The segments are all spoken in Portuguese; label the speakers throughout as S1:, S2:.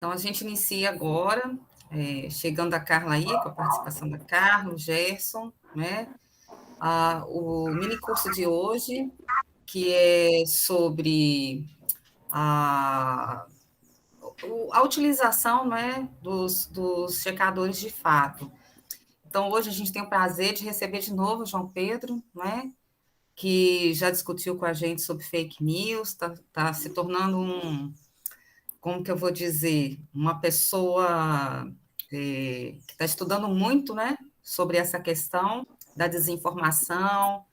S1: Então, a gente inicia agora, chegando a Carla aí, com a participação da Carla, o Gerson, né? O mini curso de hoje, que é sobre a, a utilização, né, dos checadores de fato. Então, hoje a gente tem o prazer de receber de novo o João Pedro, né, que já discutiu com a gente sobre fake news, está se tornando como que eu vou dizer, uma pessoa que está estudando muito, né, sobre essa questão da desinformação,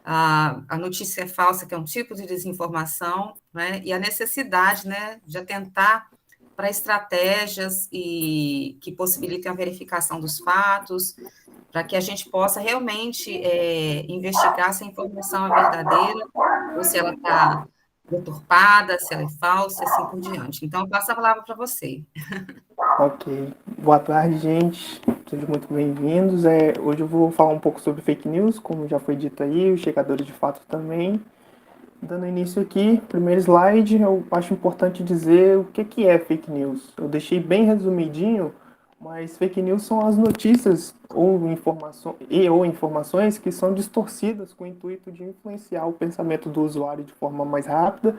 S1: a notícia falsa, que é um tipo de desinformação, né, e a necessidade, né, de atentar para estratégias que possibilitem a verificação dos fatos, para que a gente possa realmente investigar se a informação é verdadeira ou se ela está deturpada, se ela é falsa, e assim por diante. Então, eu passo a palavra para você.
S2: Ok. Boa tarde, gente. Sejam muito bem-vindos. Hoje eu vou falar um pouco sobre fake news, como já foi dito aí, os checadores de fato também. Dando início aqui, primeiro slide, eu acho importante dizer o que é fake news. Eu deixei bem resumidinho, mas fake news são as notícias ou informações que são distorcidas com o intuito de influenciar o pensamento do usuário de forma mais rápida,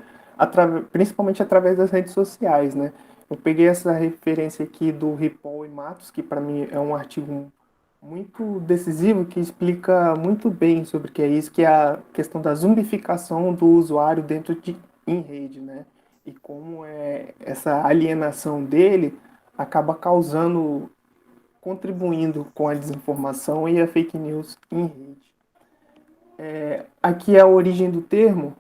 S2: principalmente através das redes sociais, né? Eu peguei essa referência aqui do Ripoll e Matos, que para mim é um artigo muito decisivo que explica muito bem sobre o que é isso, que é a questão da zumbificação do usuário em rede, né? E como essa alienação dele acaba contribuindo com a desinformação e a fake news em rede. Aqui é a origem do termo,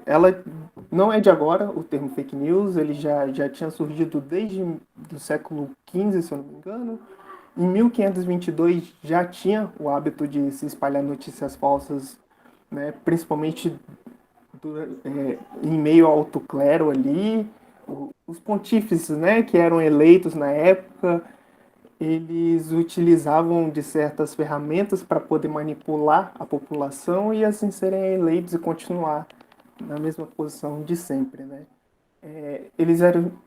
S2: ela não é de agora, o termo fake news, ele já tinha surgido desde o século XV, se eu não me engano. Em 1522 já tinha o hábito de se espalhar notícias falsas, né, principalmente em meio ao alto clero ali. Os pontífices, né, que eram eleitos na época, eles utilizavam de certas ferramentas para poder manipular a população e assim serem eleitos e continuar na mesma posição de sempre, né?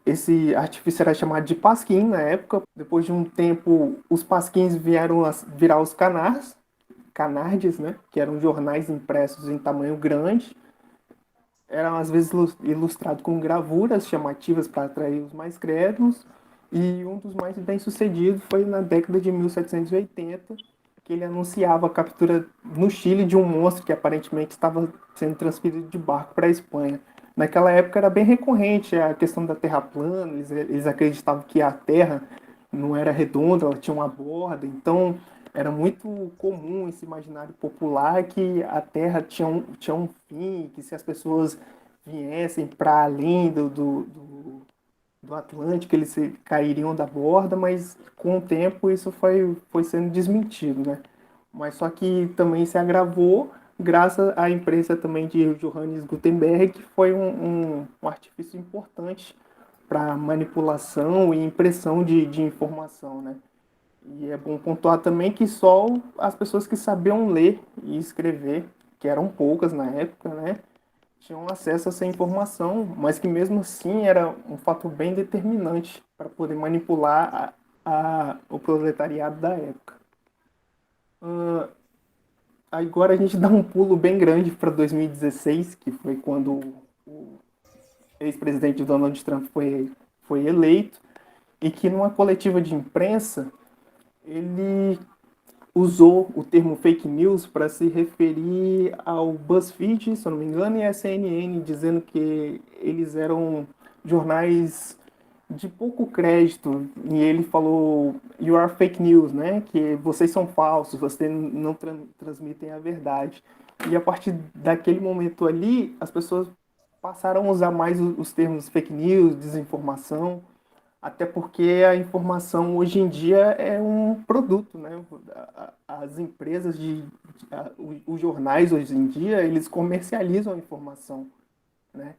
S2: Esse artifício era chamado de pasquim na época. Depois de um tempo, os pasquins vieram a virar os canardes, né? Que eram jornais impressos em tamanho grande. Eram às vezes ilustrados com gravuras chamativas para atrair os mais crédulos. E um dos mais bem-sucedidos foi na década de 1780, que ele anunciava a captura no Chile de um monstro que aparentemente estava sendo transferido de barco para a Espanha. Naquela época era bem recorrente a questão da Terra plana, eles acreditavam que a Terra não era redonda, ela tinha uma borda, então era muito comum esse imaginário popular que a Terra tinha um fim, que se as pessoas viessem para além do Atlântico, eles cairiam da borda, mas com o tempo isso foi sendo desmentido, né? Mas só que também se agravou graças à imprensa também de Johannes Gutenberg, que foi um artifício importante para manipulação e impressão de informação, né? E é bom pontuar também que só as pessoas que sabiam ler e escrever, que eram poucas na época, né, tinham acesso a essa informação, mas que mesmo assim era um fator bem determinante para poder manipular o proletariado da época. Agora a gente dá um pulo bem grande para 2016, que foi quando o ex-presidente Donald Trump foi eleito, e que numa coletiva de imprensa ele usou o termo fake news para se referir ao BuzzFeed, se eu não me engano, e a CNN, dizendo que eles eram jornais de pouco crédito. E ele falou, you are fake news, né? Que vocês são falsos, vocês não transmitem a verdade. E a partir daquele momento ali, as pessoas passaram a usar mais os termos fake news, desinformação, até porque a informação hoje em dia é um produto, né? As empresas os jornais hoje em dia, eles comercializam a informação, né?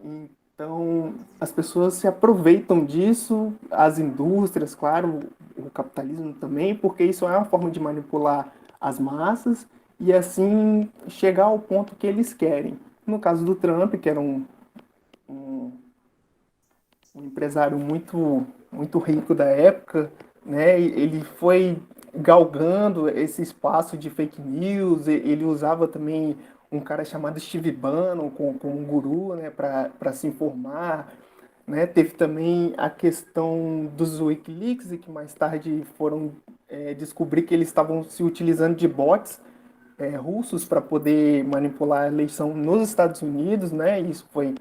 S2: Então, as pessoas se aproveitam disso, as indústrias, claro, o capitalismo também, porque isso é uma forma de manipular as massas e assim chegar ao ponto que eles querem. No caso do Trump, que era um um empresário muito rico da época, né? Ele foi galgando esse espaço de fake news, ele usava também um cara chamado Steve Bannon como um guru, né, para se informar, né? Teve também a questão dos Wikileaks, e que mais tarde foram descobrir que eles estavam se utilizando de bots russos para poder manipular a eleição nos Estados Unidos, né? Isso foi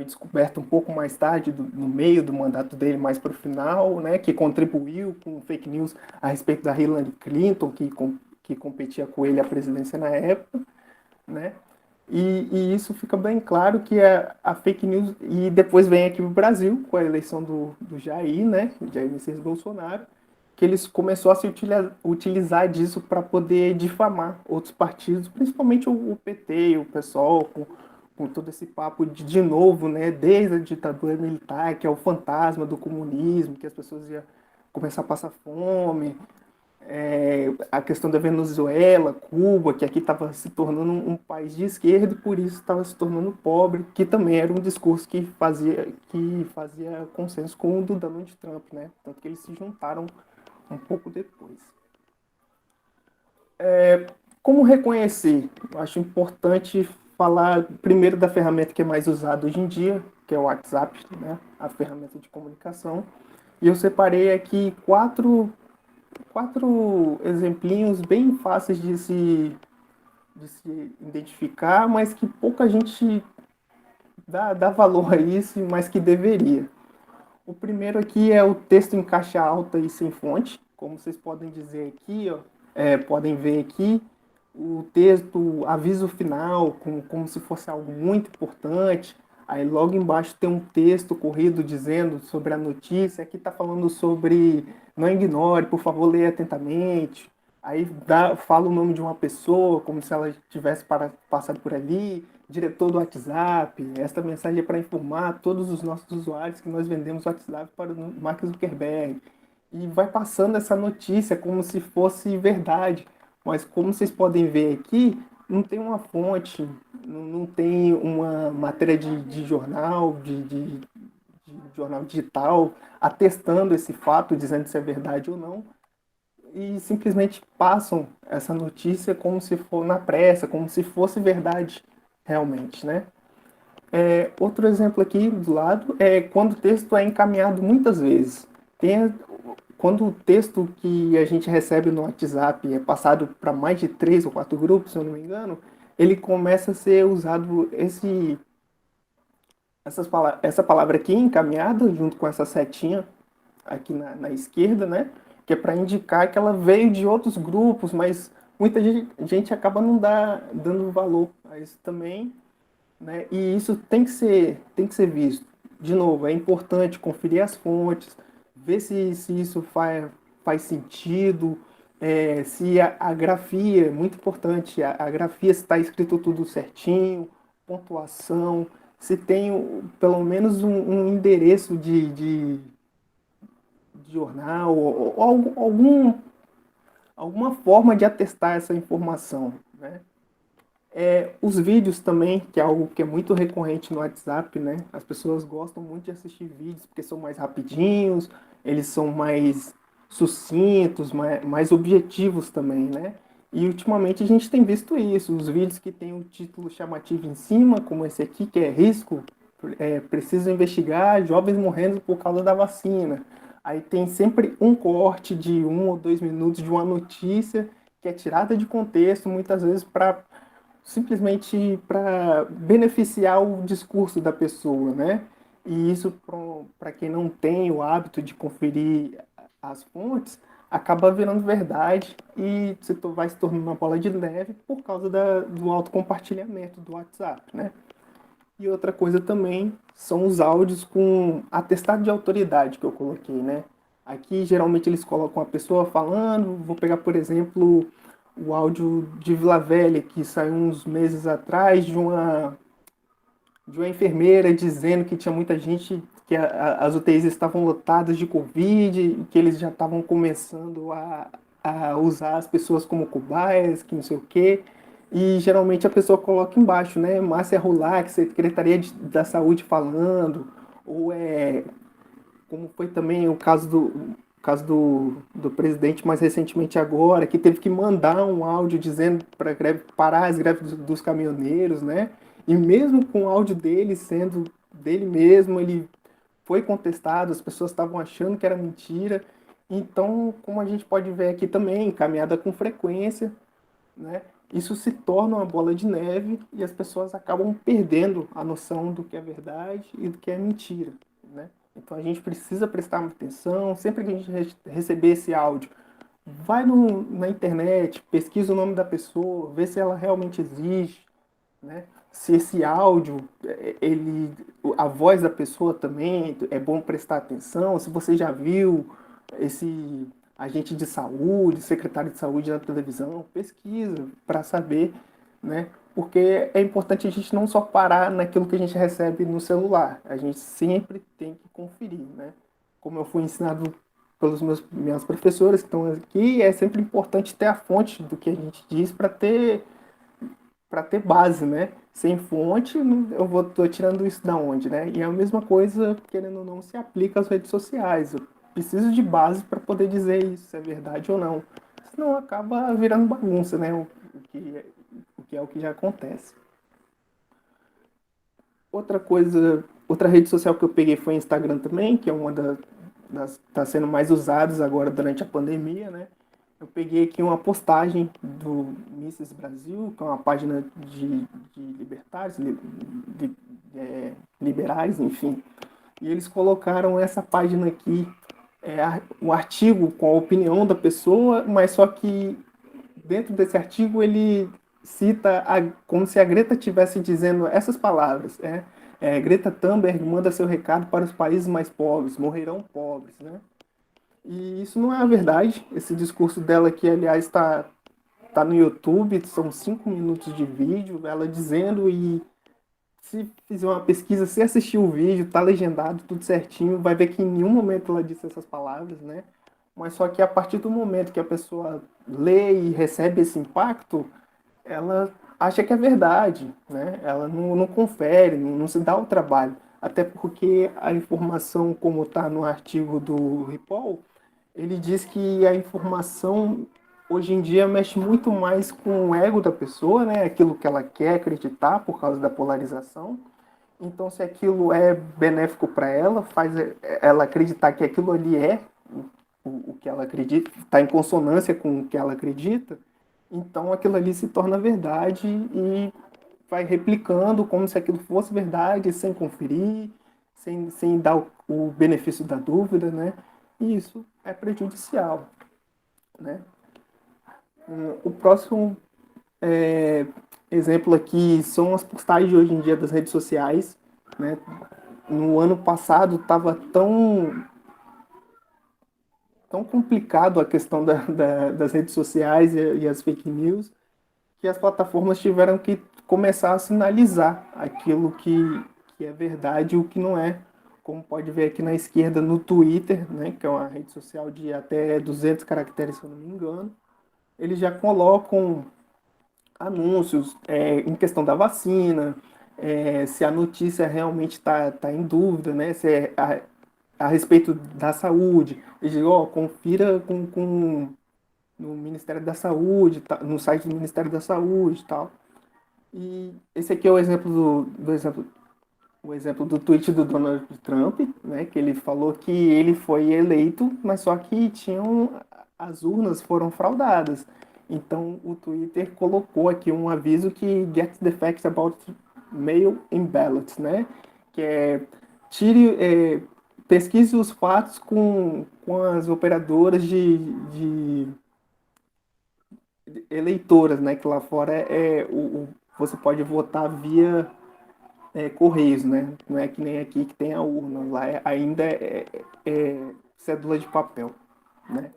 S2: descoberto um pouco mais tarde, no meio do mandato dele, mais para o final, né, que contribuiu com fake news a respeito da Hillary Clinton, que competia com ele à presidência na época, né, e isso fica bem claro que a fake news, e depois vem aqui o Brasil, com a eleição do Jair, né, Jair Messias Bolsonaro, que eles começou a se utilizar disso para poder difamar outros partidos, principalmente o PT, o PSOL, com todo esse papo de novo, né, desde a ditadura militar, que é o fantasma do comunismo, que as pessoas iam começar a passar fome, a questão da Venezuela, Cuba, que aqui estava se tornando um país de esquerda e por isso estava se tornando pobre, que também era um discurso que fazia consenso com o do Donald Trump, né? Tanto que eles se juntaram um pouco depois. Como reconhecer? Eu acho importante falar primeiro da ferramenta que é mais usada hoje em dia, que é o WhatsApp, né? A ferramenta de comunicação. E eu separei aqui quatro exemplinhos bem fáceis de se identificar, mas que pouca gente dá valor a isso, mas que deveria. O primeiro aqui é o texto em caixa alta e sem fonte, como vocês podem dizer aqui, ó, podem ver aqui, o texto, aviso final, como se fosse algo muito importante. Aí logo embaixo tem um texto corrido dizendo sobre a notícia. Aqui está falando sobre não ignore, por favor, leia atentamente. Aí fala o nome de uma pessoa, como se ela tivesse passado por ali, diretor do WhatsApp. Esta mensagem é para informar todos os nossos usuários que nós vendemos o WhatsApp para o Mark Zuckerberg. E vai passando essa notícia como se fosse verdade. Mas como vocês podem ver aqui, não tem uma fonte, não tem uma matéria de jornal, de jornal digital, atestando esse fato, dizendo se é verdade ou não, e simplesmente passam essa notícia como se for na pressa, como se fosse verdade realmente, né? Outro exemplo aqui do lado é quando o texto é encaminhado muitas vezes. Quando o texto que a gente recebe no WhatsApp é passado para mais de 3 ou 4 grupos, se eu não me engano, ele começa a ser usado essa palavra aqui, encaminhada, junto com essa setinha aqui na esquerda, né? Que é para indicar que ela veio de outros grupos, mas muita gente acaba não dando valor a isso também, né? E isso tem que ser visto. De novo, é importante conferir as fontes, ver se isso faz sentido, se a grafia, muito importante, a grafia se está escrito tudo certinho, pontuação, se tem pelo menos um endereço de jornal, ou alguma forma de atestar essa informação, né? Os vídeos também, que é algo que é muito recorrente no WhatsApp, né? As pessoas gostam muito de assistir vídeos porque são mais rapidinhos, eles são mais sucintos, mais objetivos também, né? E ultimamente a gente tem visto isso, os vídeos que tem o título chamativo em cima, como esse aqui, que é risco, preciso investigar jovens morrendo por causa da vacina. Aí tem sempre um corte de 1 ou 2 minutos de uma notícia que é tirada de contexto, muitas vezes simplesmente para beneficiar o discurso da pessoa, né? E isso, para quem não tem o hábito de conferir as fontes, acaba virando verdade e você vai se tornando uma bola de neve por causa do autocompartilhamento do WhatsApp, né? E outra coisa também são os áudios com atestado de autoridade que eu coloquei, né? Aqui geralmente eles colocam a pessoa falando, vou pegar por exemplo o áudio de Vila Velha que saiu uns meses atrás de uma enfermeira dizendo que tinha muita gente, que as UTIs estavam lotadas de Covid, que eles já estavam começando a usar as pessoas como cobaias, que não sei o quê. E geralmente a pessoa coloca embaixo, né? Márcia Rulac, Secretaria da Saúde falando, ou como foi também o caso do presidente mais recentemente agora, que teve que mandar um áudio dizendo para parar as greves dos caminhoneiros, né? E mesmo com o áudio dele sendo dele mesmo, ele foi contestado, as pessoas estavam achando que era mentira. Então, como a gente pode ver aqui também, caminhada com frequência, né? Isso se torna uma bola de neve e as pessoas acabam perdendo a noção do que é verdade e do que é mentira, né? Então a gente precisa prestar atenção, sempre que a gente receber esse áudio, vai na internet, pesquisa o nome da pessoa, vê se ela realmente existe, né? Se esse áudio, a voz da pessoa também é bom prestar atenção. Se você já viu esse agente de saúde, secretário de saúde na televisão, pesquisa para saber, né? Porque é importante a gente não só parar naquilo que a gente recebe no celular. A gente sempre tem que conferir, né? Como eu fui ensinado pelos minhas professoras que estão aqui, é sempre importante ter a fonte do que a gente diz para ter base, né? Sem fonte, tô tirando isso da onde, né? E é a mesma coisa, querendo ou não, se aplica às redes sociais. Eu preciso de base para poder dizer isso, se é verdade ou não. Senão acaba virando bagunça, né? O que é o que já acontece. Outra coisa, outra rede social que eu peguei foi o Instagram também, que é uma das tá sendo mais usadas agora durante a pandemia, né? Eu peguei aqui uma postagem do Mises Brasil, que é uma página de libertários, liberais, enfim. E eles colocaram essa página aqui, um artigo com a opinião da pessoa, mas só que dentro desse artigo ele cita como se a Greta estivesse dizendo essas palavras. Greta Thunberg manda seu recado para os países mais pobres, morrerão pobres, né? E isso não é a verdade. Esse discurso dela aqui, aliás, tá no YouTube, são 5 minutos de vídeo, ela dizendo, e se fizer uma pesquisa, se assistir o vídeo, tá legendado, tudo certinho, vai ver que em nenhum momento ela disse essas palavras, né? Mas só que a partir do momento que a pessoa lê e recebe esse impacto, ela acha que é verdade, né? Ela não confere, não se dá o trabalho. Até porque a informação, como está no artigo do Ripoll, ele diz que a informação hoje em dia mexe muito mais com o ego da pessoa, né? Aquilo que ela quer acreditar por causa da polarização. Então, se aquilo é benéfico para ela, faz ela acreditar que aquilo ali é o que ela acredita, está em consonância com o que ela acredita, então aquilo ali se torna verdade e vai replicando como se aquilo fosse verdade, sem conferir, sem dar o benefício da dúvida, né? E isso é prejudicial, né? O próximo exemplo aqui são as postagens de hoje em dia das redes sociais, né? No ano passado estava tão complicado a questão das redes sociais e as fake news, que as plataformas tiveram que começar a sinalizar aquilo que é verdade e o que não é. Como pode ver aqui na esquerda no Twitter, né, que é uma rede social de até 200 caracteres, se eu não me engano, eles já colocam anúncios em questão da vacina, se a notícia realmente está em dúvida, né, se é a respeito da saúde. Eles dizem, confira no Ministério da Saúde, no site do Ministério da Saúde e tal. E esse aqui é o exemplo o exemplo do tweet do Donald Trump, né, que ele falou que ele foi eleito, mas só que as urnas foram fraudadas. Então o Twitter colocou aqui um aviso que get the facts about mail-in ballots, né, que pesquise os fatos com as operadoras de eleitoras, né? Que lá fora você pode votar via correios, né? Não é que nem aqui que tem a urna. Lá ainda é cédula de papel, né?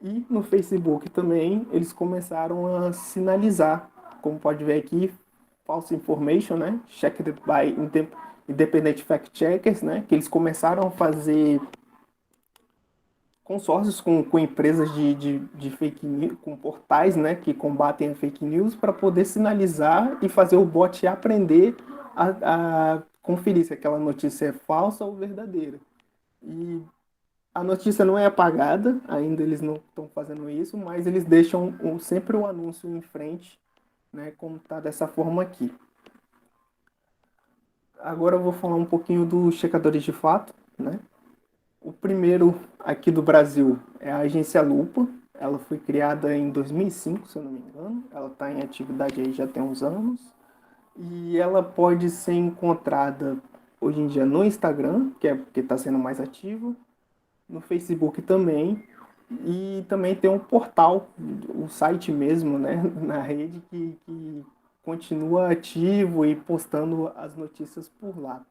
S2: E no Facebook também eles começaram a sinalizar, como pode ver aqui, false information, né? Checked by independent fact checkers, né? Que eles começaram a fazer consórcios com empresas de fake news, com portais, né, que combatem a fake news para poder sinalizar e fazer o bot aprender conferir se aquela notícia é falsa ou verdadeira. E a notícia não é apagada, ainda eles não estão fazendo isso, mas eles deixam sempre o anúncio em frente, né, como está dessa forma aqui. Agora eu vou falar um pouquinho dos checadores de fato, né? O primeiro aqui do Brasil é a Agência Lupa. Ela foi criada em 2005, se eu não me engano. Ela está em atividade aí já tem uns anos. E ela pode ser encontrada hoje em dia no Instagram, que é porque está sendo mais ativo, no Facebook também, e também tem um portal, o site mesmo, né, na rede, que continua ativo e postando as notícias por lá.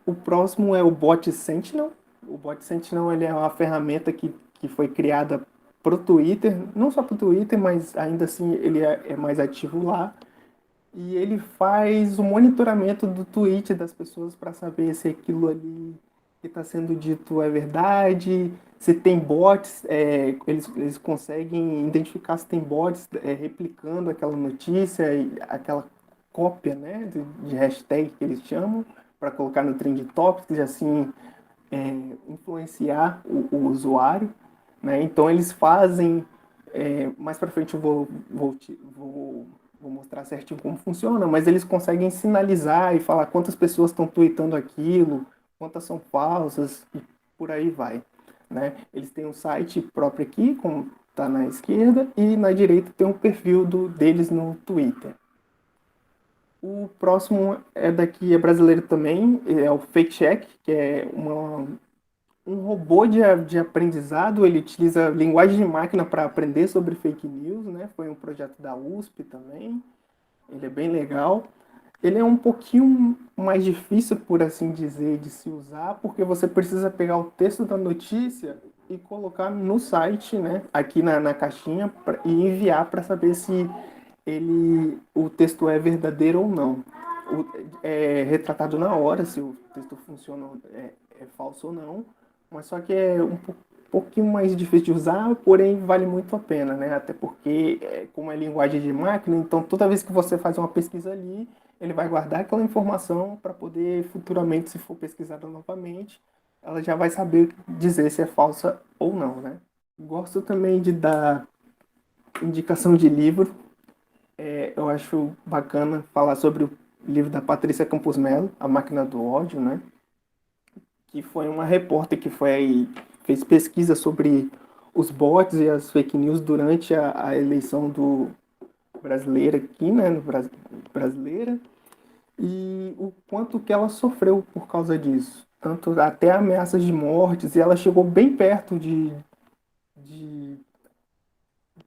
S2: O próximo é o Bot Sentinel. O Bot Sentinel ele é uma ferramenta que foi criada para o Twitter, não só para o Twitter, mas ainda assim ele é mais ativo lá. E ele faz o monitoramento do tweet das pessoas para saber se aquilo ali que está sendo dito é verdade, se tem bots, eles conseguem identificar se tem bots replicando aquela notícia, aquela cópia, né, de hashtag que eles chamam, para colocar no Trend Topics e assim influenciar o usuário. Né? Então eles fazem, mais para frente eu vou mostrar certinho como funciona, mas eles conseguem sinalizar e falar quantas pessoas estão tweetando aquilo, quantas são falsas e por aí vai. Né? Eles têm um site próprio aqui, como está na esquerda, e na direita tem um perfil deles no Twitter. O próximo é brasileiro também, é o Fake Check, que é um robô de aprendizado. Ele utiliza linguagem de máquina para aprender sobre fake news, né? Foi um projeto da USP também. Ele é bem legal. Ele é um pouquinho mais difícil, por assim dizer, de se usar, porque você precisa pegar o texto da notícia e colocar no site, né? Aqui na caixinha, e enviar para saber se o texto é verdadeiro ou não. É retratado na hora se o texto funciona, é falso ou não, mas só que é pouquinho mais difícil de usar, porém vale muito a pena, né? Até porque, como é linguagem de máquina, então toda vez que você faz uma pesquisa ali, ele vai guardar aquela informação para poder futuramente, se for pesquisada novamente, ela já vai saber dizer se é falsa ou não, né? Gosto também de dar indicação de livro. Eu acho bacana falar sobre o livro da Patrícia Campos Melo, A Máquina do Ódio, né? Que foi uma repórter que fez pesquisa sobre os bots e as fake news durante a eleição do brasileira aqui, né? No brasileira, e o quanto que ela sofreu por causa disso. Tanto até ameaças de mortes, e ela chegou bem perto de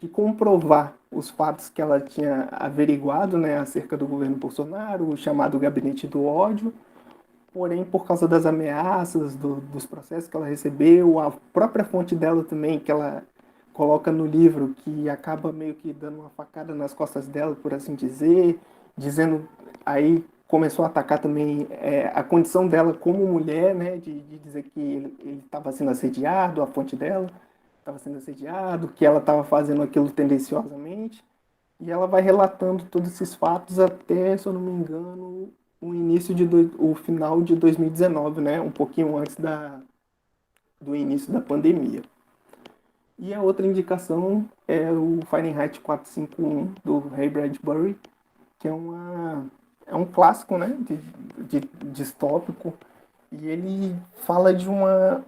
S2: de comprovar os fatos que ela tinha averiguado, né, acerca do governo Bolsonaro, o chamado gabinete do ódio. Porém, por causa das ameaças, dos processos que ela recebeu, a própria fonte dela também, que ela coloca no livro, que acaba meio que dando uma facada nas costas dela, por assim dizer, dizendo, aí começou a atacar também a condição dela como mulher, né, de dizer que ele estava sendo assediado, a fonte dela estava sendo assediado, que ela estava fazendo aquilo tendenciosamente, e ela vai relatando todos esses fatos até, se eu não me engano, o final de 2019, né? Um pouquinho antes do início da pandemia. E a outra indicação é o Fahrenheit 451, do Ray Bradbury, que é um clássico, né? De distópico, e ele fala de uma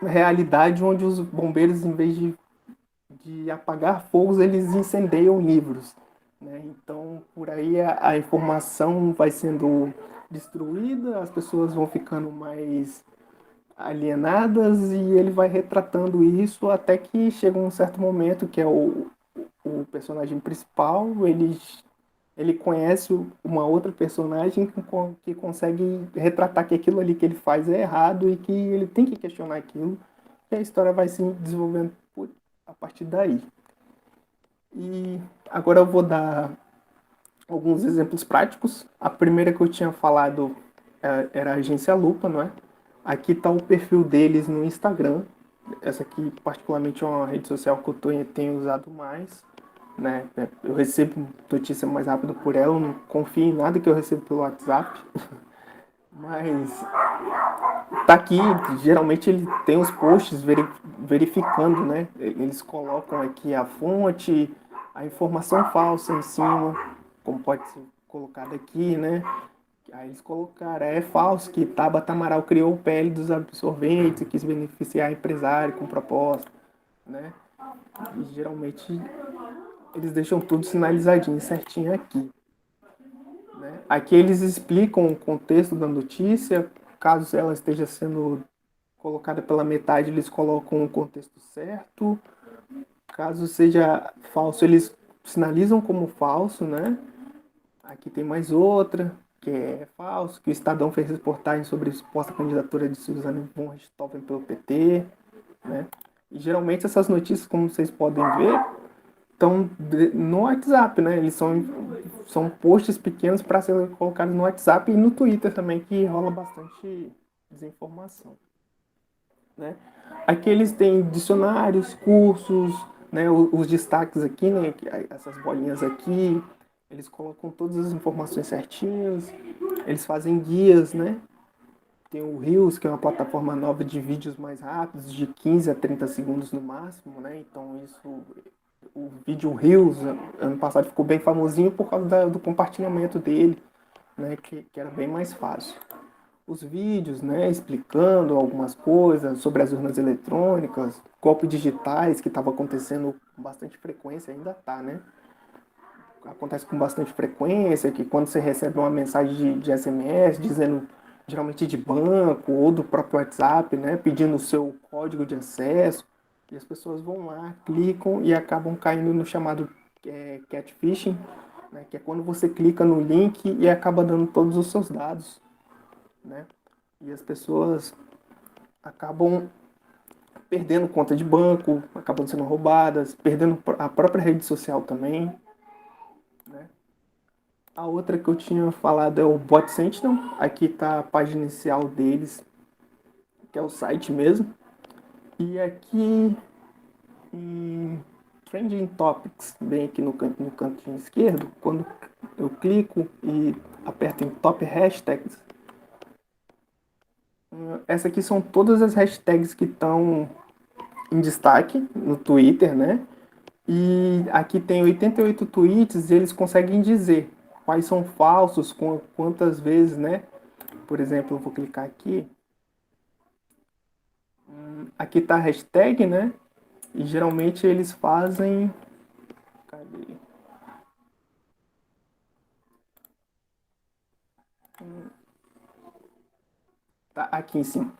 S2: realidade onde os bombeiros, em vez de apagar fogos, eles incendeiam livros. Né? Então, por aí a informação vai sendo destruída, as pessoas vão ficando mais alienadas, e ele vai retratando isso até que chega um certo momento que é o personagem principal, ele conhece uma outra personagem que consegue retratar que aquilo ali que ele faz é errado e que ele tem que questionar aquilo, e a história vai se desenvolvendo a partir daí. E agora eu vou dar alguns exemplos práticos. A primeira que eu tinha falado era a Agência Lupa, não é? Aqui está o perfil deles no Instagram. Essa aqui, particularmente, é uma rede social que eu tenho usado mais. né? Eu recebo notícia mais rápido por ela, eu não confio em nada que eu recebo pelo WhatsApp. Mas tá aqui, geralmente ele tem os posts verificando, né? Eles colocam aqui a fonte, a informação falsa em cima, como pode ser colocado aqui, né? Aí eles colocaram, é falso que Tabata Amaral criou o PL dos absorventes e quis beneficiar empresário com proposta, né? E geralmente eles deixam tudo sinalizadinho, certinho aqui. Né? Aqui eles explicam o contexto da notícia, caso ela esteja sendo colocada pela metade, eles colocam o contexto certo. Caso seja falso, eles sinalizam como falso, né? Aqui tem mais outra, que é falso, que o Estadão fez reportagem sobre a suposta candidatura de Suzane von Richthofen pelo PT, né? E geralmente essas notícias, como vocês podem ver, estão no WhatsApp, né? Eles são posts pequenos para serem colocados no WhatsApp e no Twitter também, que rola bastante desinformação, né? Aqui eles têm dicionários, cursos, né? Os destaques aqui, né? Essas bolinhas aqui, eles colocam todas as informações certinhas, eles fazem guias, né? Tem o Reels, que é uma plataforma nova de vídeos mais rápidos, de 15 a 30 segundos no máximo, né? Então isso, o vídeo Reels, ano passado ficou bem famosinho por causa do compartilhamento dele, né? Que era bem mais fácil. Os vídeos, né? Explicando algumas coisas sobre as urnas eletrônicas, golpes digitais, que estava acontecendo com bastante frequência, ainda tá, né? Acontece com bastante frequência, que quando você recebe uma mensagem de SMS dizendo, geralmente de banco ou do próprio WhatsApp, né, pedindo o seu código de acesso, e as pessoas vão lá, clicam e acabam caindo no chamado catfishing, né, que é quando você clica no link e acaba dando todos os seus dados, né, e as pessoas acabam perdendo conta de banco, acabam sendo roubadas, perdendo a própria rede social também, né. A outra que eu tinha falado é o Bot Sentinel. Aqui está a página inicial deles, que é o site mesmo. E aqui em Trending Topics, bem aqui no cantinho esquerdo, quando eu clico e aperto em Top Hashtags, essa aqui são todas as hashtags que estão em destaque no Twitter, né? E aqui tem 88 tweets e eles conseguem dizer quais são falsos, quantas vezes, né? Por exemplo, eu vou clicar aqui. Aqui tá a hashtag, né? E geralmente eles fazem. Cadê? Tá aqui em cima.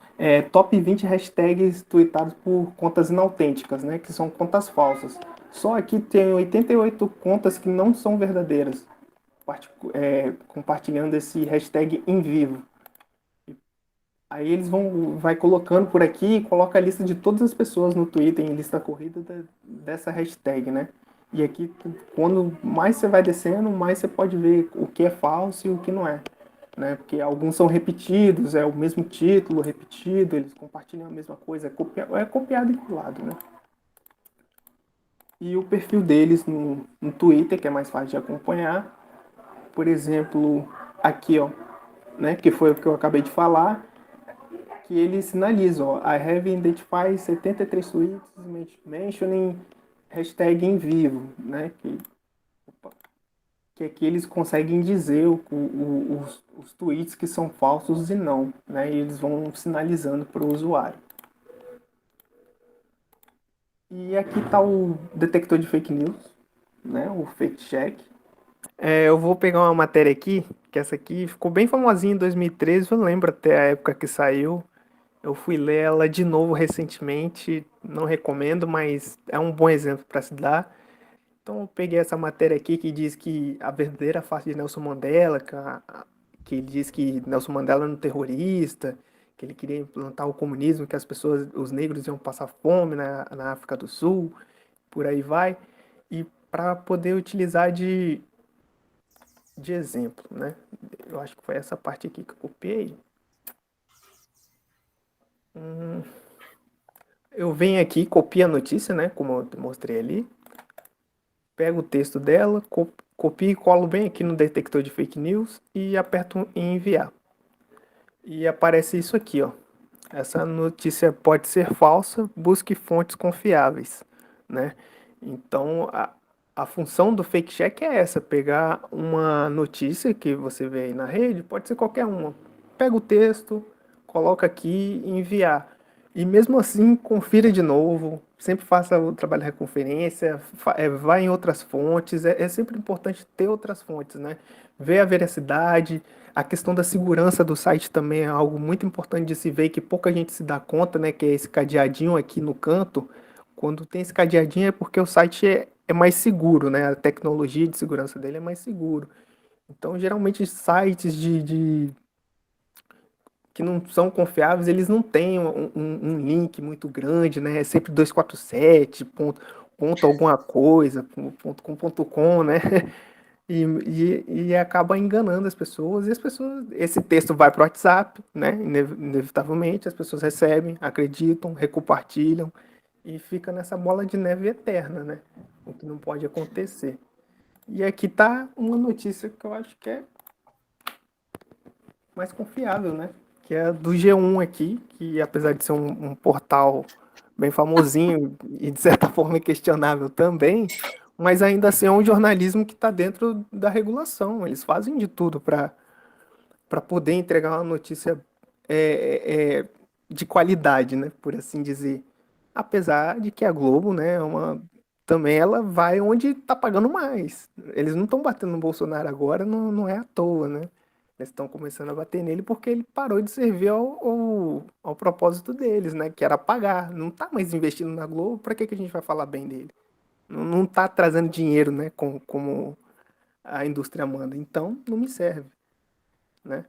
S2: Top 20 hashtags tweetados por contas inautênticas, né? Que são contas falsas. Só aqui tem 88 contas que não são verdadeiras, compartilhando esse hashtag em vivo. Aí eles vai colocando por aqui e coloca a lista de todas as pessoas no Twitter em lista corrida dessa hashtag, né? E aqui, quando mais você vai descendo, mais você pode ver o que é falso e o que não é, né? Porque alguns são repetidos, é o mesmo título repetido, eles compartilham a mesma coisa, é copiado e colado, né? E o perfil deles no Twitter, que é mais fácil de acompanhar, por exemplo, aqui, ó, né? Que foi o que eu acabei de falar, que ele sinaliza, ó, I have identified 73 tweets mentioning hashtag em vivo, né? Que aqui eles conseguem dizer os tweets que são falsos e não, né? E eles vão sinalizando para o usuário. E aqui está o detector de fake news, né? O fake check. Eu vou pegar uma matéria aqui, que essa aqui ficou bem famosinha em 2013, eu lembro até a época que saiu. Eu fui ler ela de novo recentemente, não recomendo, mas é um bom exemplo para se dar. Então eu peguei essa matéria aqui que diz que a verdadeira face de Nelson Mandela, que diz que Nelson Mandela era um terrorista, que ele queria implantar o comunismo, que as pessoas, os negros iam passar fome na África do Sul, por aí vai. E para poder utilizar de exemplo, né? Eu acho que foi essa parte aqui que eu copiei. Eu venho aqui, copio a notícia, né? Como eu mostrei ali. pego o texto dela, copio e colo bem aqui no detector de fake news e aperto em enviar. E aparece isso aqui, ó. Essa notícia pode ser falsa, busque fontes confiáveis, né? Então, a função do fake check é essa, pegar uma notícia que você vê aí na rede, pode ser qualquer uma. Pega o texto, coloca aqui e enviar. E mesmo assim, confira de novo, sempre faça o trabalho de reconferência, vá em outras fontes, é sempre importante ter outras fontes, né? Ver a veracidade, a questão da segurança do site também é algo muito importante de se ver, que pouca gente se dá conta, né? Que é esse cadeadinho aqui no canto. Quando tem esse cadeadinho é porque o site é mais seguro, né? A tecnologia de segurança dele é mais seguro. Então, geralmente, sites que não são confiáveis, eles não têm um link muito grande, né? É sempre 247, ponto alguma coisa, ponto com, né? E acaba enganando as pessoas, e as pessoas, esse texto vai para o WhatsApp, né? Inevitavelmente, as pessoas recebem, acreditam, recompartilham, e fica nessa bola de neve eterna, né? O que não pode acontecer. E aqui tá uma notícia que eu acho que é mais confiável, né? Que é do G1 aqui, que apesar de ser um portal bem famosinho e de certa forma questionável também, mas ainda assim é um jornalismo que está dentro da regulação. Eles fazem de tudo para poder entregar uma notícia de qualidade, né? Por assim dizer. Apesar de que a Globo, né, também ela vai onde está pagando mais. Eles não estão batendo no Bolsonaro agora, não é à toa, né? Eles estão começando a bater nele porque ele parou de servir ao propósito deles, né? Que era pagar. Não está mais investindo na Globo, para que a gente vai falar bem dele? Não está trazendo dinheiro, né? Como a indústria manda. Então, não me serve, né?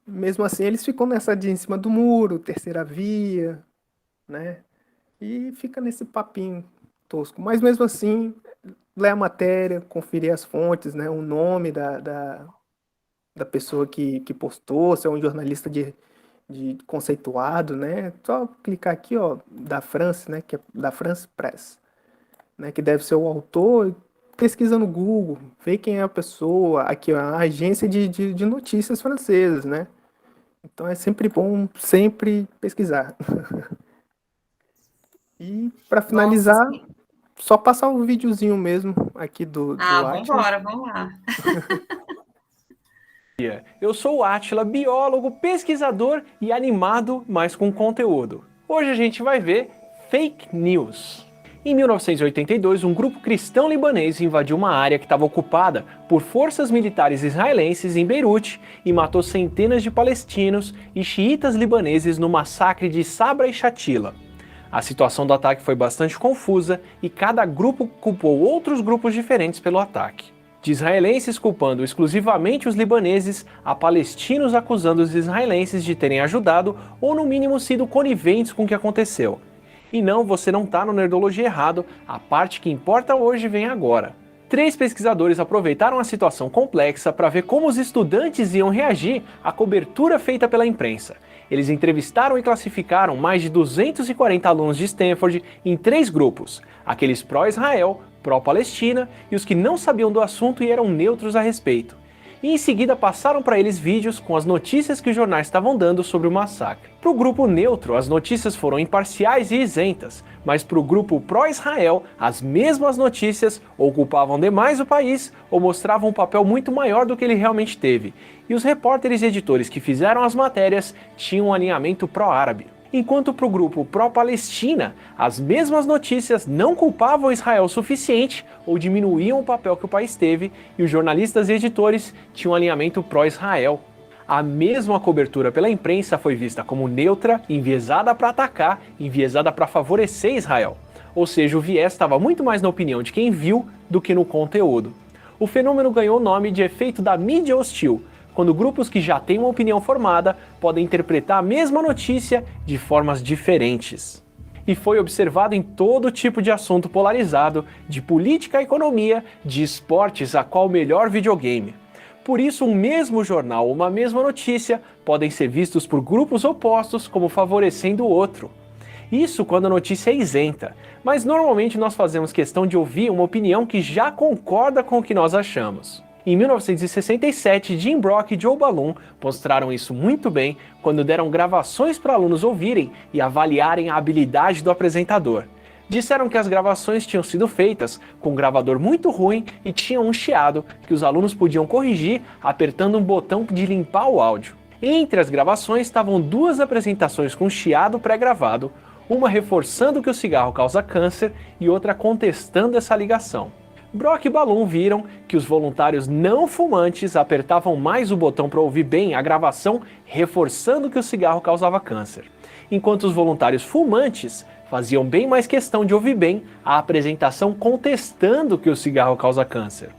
S2: Mesmo assim, eles ficam nessa de em cima do muro, terceira via, né? E fica nesse papinho tosco. Mas mesmo assim, lê a matéria, conferir as fontes, né? O nome da pessoa que postou, se é um jornalista de conceituado, né? Só clicar aqui, ó, da France, né? Que é da France Press, né? Que deve ser o autor. Pesquisa no Google, vê quem é a pessoa. Aqui, ó, a agência de notícias francesas, né? Então é sempre bom sempre pesquisar. E para
S1: Nossa,
S2: finalizar,
S1: sim.
S2: só passar o videozinho mesmo aqui do
S1: Vamos
S2: Atila.
S1: embora, vamos lá.
S3: Eu sou o Atila, biólogo, pesquisador e animado, mas com conteúdo. Hoje a gente vai ver fake news. Em 1982, um grupo cristão libanês invadiu uma área que estava ocupada por forças militares israelenses em Beirute e matou centenas de palestinos e xiitas libaneses no massacre de Sabra e Shatila. A situação do ataque foi bastante confusa e cada grupo culpou outros grupos diferentes pelo ataque. De israelenses culpando exclusivamente os libaneses, a palestinos acusando os israelenses de terem ajudado ou no mínimo sido coniventes com o que aconteceu. E não, você não está no Nerdologia errado, a parte que importa hoje vem agora. 3 pesquisadores aproveitaram a situação complexa para ver como os estudantes iam reagir à cobertura feita pela imprensa. Eles entrevistaram e classificaram mais de 240 alunos de Stanford em 3 grupos, aqueles pró-Israel, pró-Palestina e os que não sabiam do assunto e eram neutros a respeito. E em seguida passaram para eles vídeos com as notícias que os jornais estavam dando sobre o massacre. Para o grupo neutro, as notícias foram imparciais e isentas, mas para o grupo pró-Israel, as mesmas notícias ou culpavam demais o país ou mostravam um papel muito maior do que ele realmente teve. E os repórteres e editores que fizeram as matérias tinham um alinhamento pró-árabe. Enquanto para o grupo pró-Palestina, as mesmas notícias não culpavam Israel o suficiente ou diminuíam o papel que o país teve, e os jornalistas e editores tinham um alinhamento pró-Israel. A mesma cobertura pela imprensa foi vista como neutra, enviesada para atacar, enviesada para favorecer Israel. Ou seja, o viés estava muito mais na opinião de quem viu do que no conteúdo. O fenômeno ganhou o nome de efeito da mídia hostil, quando grupos que já têm uma opinião formada podem interpretar a mesma notícia de formas diferentes. E foi observado em todo tipo de assunto polarizado, de política à economia, de esportes a qual melhor videogame. Por isso, um mesmo jornal ou uma mesma notícia podem ser vistos por grupos opostos como favorecendo o outro. Isso quando a notícia é isenta, mas normalmente nós fazemos questão de ouvir uma opinião que já concorda com o que nós achamos. Em 1967, Jim Brock e Joe Balloon mostraram isso muito bem quando deram gravações para alunos ouvirem e avaliarem a habilidade do apresentador. Disseram que as gravações tinham sido feitas com um gravador muito ruim e tinham um chiado que os alunos podiam corrigir apertando um botão de limpar o áudio. Entre as gravações estavam 2 apresentações com chiado pré-gravado, uma reforçando que o cigarro causa câncer e outra contestando essa ligação. Brock e Balloon viram que os voluntários não fumantes apertavam mais o botão para ouvir bem a gravação reforçando que o cigarro causava câncer, enquanto os voluntários fumantes faziam bem mais questão de ouvir bem a apresentação contestando que o cigarro causa câncer.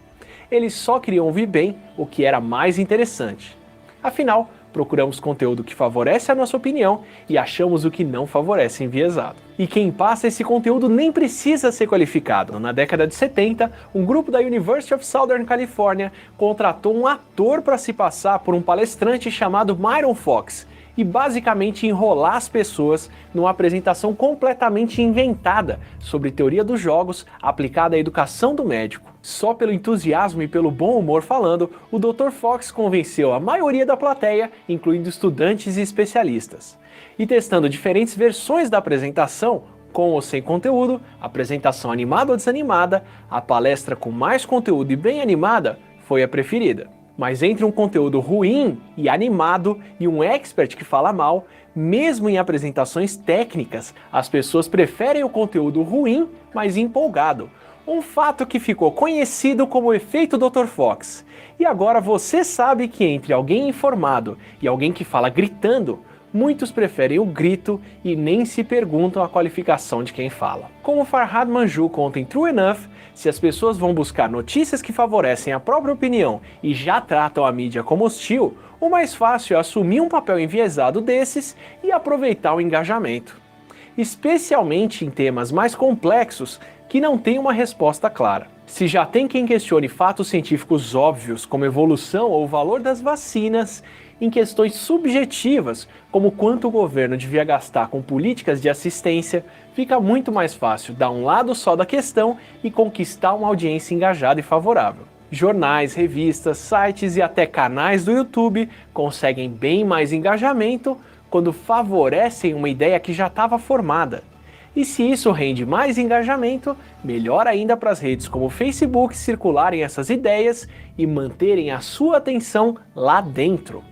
S3: Eles só queriam ouvir bem o que era mais interessante. Afinal, procuramos conteúdo que favorece a nossa opinião e achamos o que não favorece enviesado. E quem passa esse conteúdo nem precisa ser qualificado. Na década de 70, um grupo da University of Southern California contratou um ator para se passar por um palestrante chamado Myron Fox e basicamente enrolar as pessoas numa apresentação completamente inventada sobre teoria dos jogos aplicada à educação do médico. Só pelo entusiasmo e pelo bom humor falando, o Dr. Fox convenceu a maioria da plateia, incluindo estudantes e especialistas. E testando diferentes versões da apresentação, com ou sem conteúdo, apresentação animada ou desanimada, a palestra com mais conteúdo e bem animada foi a preferida. Mas entre um conteúdo ruim e animado e um expert que fala mal, mesmo em apresentações técnicas, as pessoas preferem o conteúdo ruim, mas empolgado. Um fato que ficou conhecido como o efeito Dr. Fox. E agora você sabe que entre alguém informado e alguém que fala gritando, muitos preferem o grito e nem se perguntam a qualificação de quem fala. Como Farhad Manjoo conta em True Enough, se as pessoas vão buscar notícias que favorecem a própria opinião e já tratam a mídia como hostil, o mais fácil é assumir um papel enviesado desses e aproveitar o engajamento. Especialmente em temas mais complexos que não têm uma resposta clara. Se já tem quem questione fatos científicos óbvios como evolução ou o valor das vacinas, em questões subjetivas, como quanto o governo devia gastar com políticas de assistência, fica muito mais fácil dar um lado só da questão e conquistar uma audiência engajada e favorável. Jornais, revistas, sites e até canais do YouTube conseguem bem mais engajamento quando favorecem uma ideia que já estava formada. E se isso rende mais engajamento, melhor ainda para as redes como o Facebook circularem essas ideias e manterem a sua atenção lá dentro.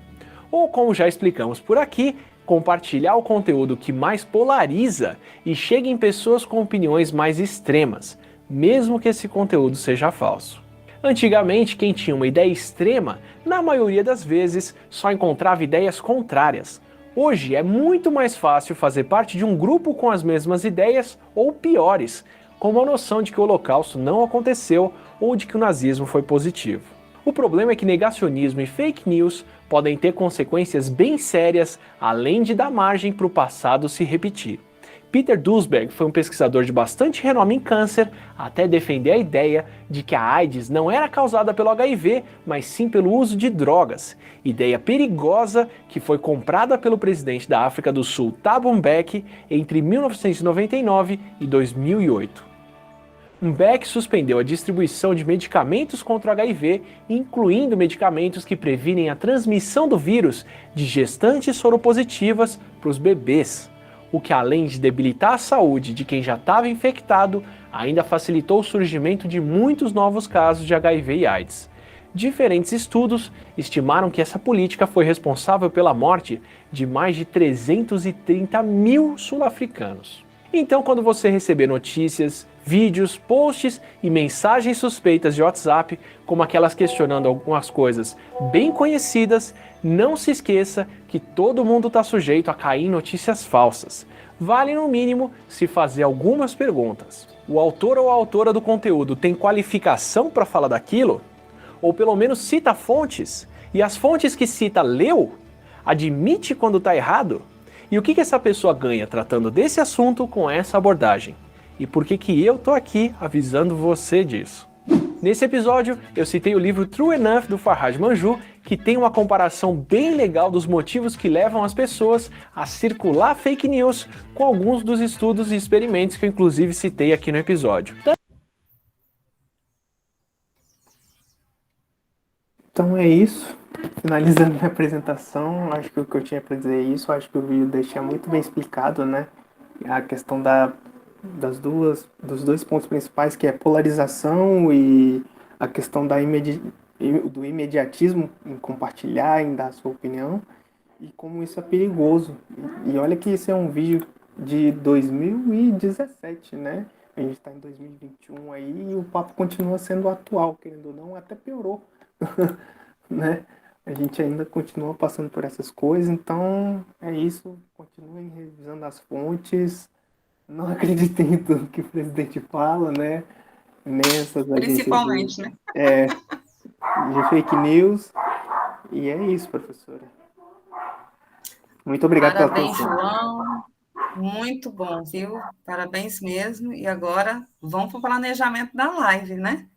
S3: Ou, como já explicamos por aqui, compartilhar o conteúdo que mais polariza e chega em pessoas com opiniões mais extremas, mesmo que esse conteúdo seja falso. Antigamente, quem tinha uma ideia extrema, na maioria das vezes, só encontrava ideias contrárias. Hoje é muito mais fácil fazer parte de um grupo com as mesmas ideias ou piores, como a noção de que o Holocausto não aconteceu ou de que o nazismo foi positivo. O problema é que negacionismo e fake news podem ter consequências bem sérias, além de dar margem para o passado se repetir. Peter Duesberg foi um pesquisador de bastante renome em câncer, até defender a ideia de que a AIDS não era causada pelo HIV, mas sim pelo uso de drogas, ideia perigosa que foi comprada pelo presidente da África do Sul, Thabo Mbeki, entre 1999 e 2008. Mbeki suspendeu a distribuição de medicamentos contra o HIV, incluindo medicamentos que previnem a transmissão do vírus de gestantes soropositivas para os bebês, o que, além de debilitar a saúde de quem já estava infectado, ainda facilitou o surgimento de muitos novos casos de HIV e AIDS. Diferentes estudos estimaram que essa política foi responsável pela morte de mais de 330 mil sul-africanos. Então, quando você receber notícias, vídeos, posts e mensagens suspeitas de WhatsApp, como aquelas questionando algumas coisas bem conhecidas, não se esqueça que todo mundo está sujeito a cair em notícias falsas. Vale, no mínimo, se fazer algumas perguntas. O autor ou a autora do conteúdo tem qualificação para falar daquilo? Ou pelo menos cita fontes? E as fontes que cita leu? Admite quando está errado? E o que essa pessoa ganha tratando desse assunto com essa abordagem? E por que eu tô aqui avisando você disso? Nesse episódio, eu citei o livro True Enough do Farhad Manjoo, que tem uma comparação bem legal dos motivos que levam as pessoas a circular fake news com alguns dos estudos e experimentos que eu inclusive citei aqui no episódio.
S2: Então é isso. Finalizando minha apresentação, acho que o que eu tinha para dizer é isso. Acho que o vídeo deixa muito bem explicado, né? A questão dos dois pontos principais, que é polarização e a questão do imediatismo em compartilhar, em dar a sua opinião, e como isso é perigoso. E olha que esse é um vídeo de 2017, né? A gente está em 2021 aí e o papo continua sendo atual, querendo ou não, até piorou. Né? A gente ainda continua passando por essas coisas, então é isso. Continuem revisando as fontes, não acreditem em tudo que o presidente fala, né? Nessas agências
S1: Principalmente, né?
S2: de fake news. E é isso, professora. Muito obrigado pela
S1: Parabéns,
S2: atenção.
S1: João. Muito bom, viu? Parabéns mesmo. E agora, vamos para o planejamento da live, né?